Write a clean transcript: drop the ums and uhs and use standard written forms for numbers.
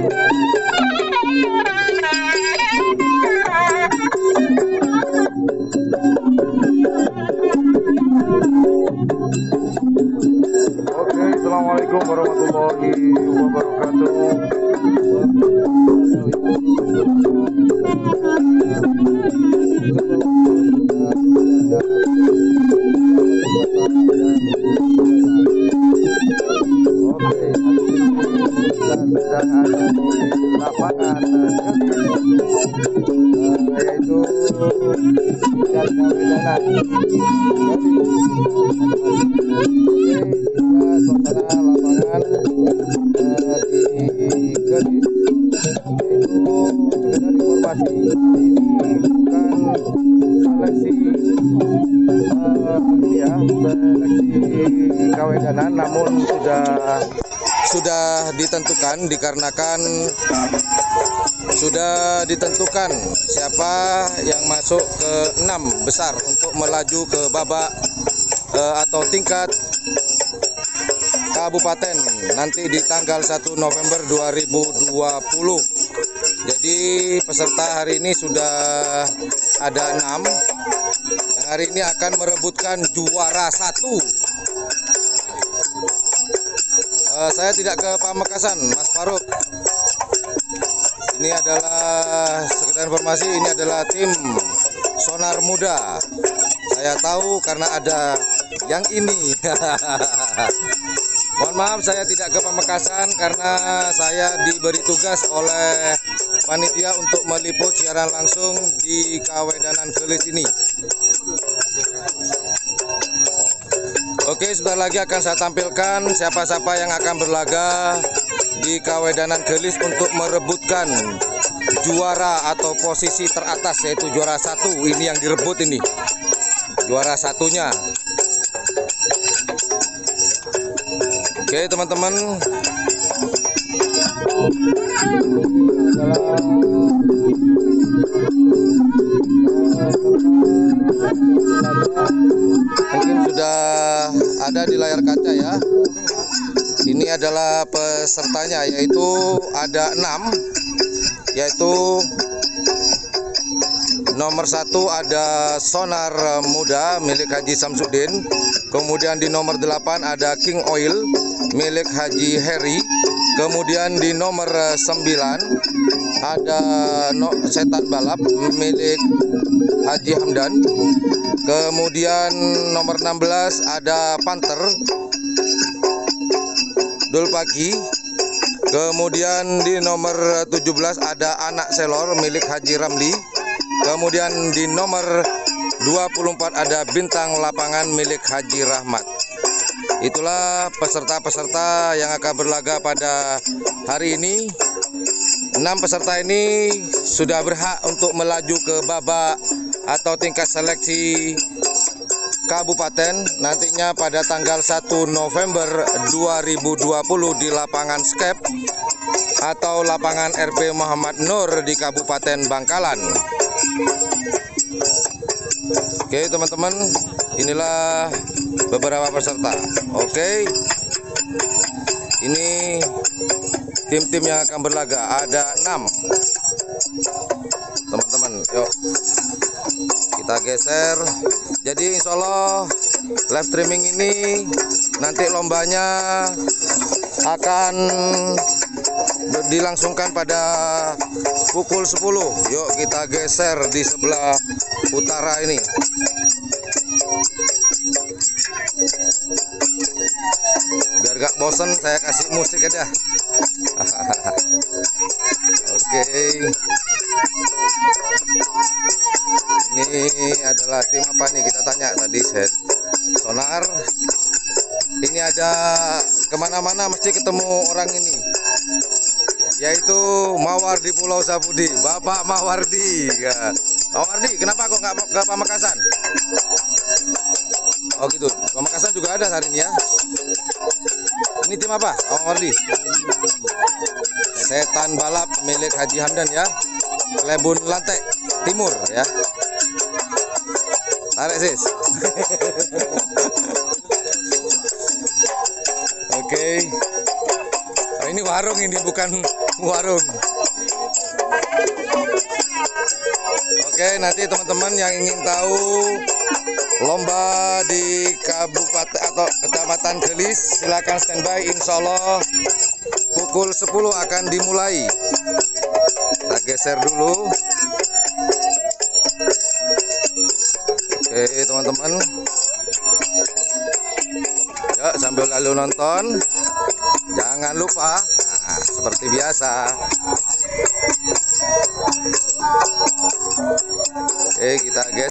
Oke, assalamualaikum warahmatullahi wabarakatuh. Oke, sedang ada di lapangan yaitu tingkat Kawedanan. Inilah suasana lapangan di Gadis. Itu sekedar informasi, ini bukan seleksi seleksi Kawedanan, namun sudah ditentukan dikarenakan sudah ditentukan siapa yang masuk ke 6 besar untuk melaju ke babak atau tingkat kabupaten nanti di tanggal 1 November 2020. Jadi peserta hari ini sudah ada 6 yang hari ini akan merebutkan juara 1. Saya tidak ke Pamekasan, Mas Faruk. Ini adalah sekedar informasi, ini adalah tim Sonar Muda. Saya tahu karena ada yang ini. Mohon maaf saya tidak ke Pamekasan karena saya diberi tugas oleh panitia untuk meliput siaran langsung di Kawedanan Gelis ini. Oke, sebentar lagi akan saya tampilkan siapa-siapa yang akan berlaga di Kawedanan Gelis untuk merebutkan juara atau posisi teratas, yaitu juara 1. Ini yang direbut ini, juara satunya. Oke teman-teman, mungkin sudah ada di layar kaca ya. Ini adalah pesertanya, yaitu ada 6, yaitu nomor 1 ada Sonar Muda milik Haji Samsudin. Kemudian di nomor 8 ada King Oil milik Haji Heri. Kemudian di nomor 9 ada Setan Balap milik Haji Hamdan. Kemudian nomor 16 ada Panther Dulpaki. Kemudian di nomor 17 ada Anak Selor milik Haji Ramli. Kemudian di nomor 24 ada Bintang Lapangan milik Haji Rahmat. Itulah peserta-peserta yang akan berlaga pada hari ini. 6 peserta ini sudah berhak untuk melaju ke babak atau tingkat seleksi kabupaten nantinya pada tanggal 1 November 2020 di lapangan Skep atau lapangan RP Muhammad Nur di Kabupaten Bangkalan. Oke teman-teman, inilah beberapa peserta. Oke, ini tim-tim yang akan berlaga, ada 6 teman-teman. Yuk kita geser. Jadi insya Allah live streaming ini nanti lombanya akan dilangsungkan pada pukul 10. Yuk kita geser di sebelah utara ini. Biar gak bosen saya kasih musik aja. Oke. Ini adalah tim apa nih, kita tanya tadi Sonar. Ini ada kemana-mana mesti ketemu orang ini, yaitu Mawardi Pulau Sapudi, Bapak Mawardi. Ya. Mawardi, kenapa kok nggak ke Pamekasan? Oh gitu, Pamekasan juga ada hari ini ya. Ini tim apa, Mawardi? Setan Balap milik Haji Hamdan ya, Klebun Lantai Timur ya. Tarik sis. Oke. Oh, ini warung, ini bukan warung. Oke, nanti teman-teman yang ingin tahu lomba di Kabupaten atau Kecamatan Gelis, silakan standby. Insya Allah pukul 10 akan dimulai. Kita geser dulu. Oke teman-teman, ya sambil lalu nonton, jangan lupa, nah, seperti biasa. Oke, kita geser.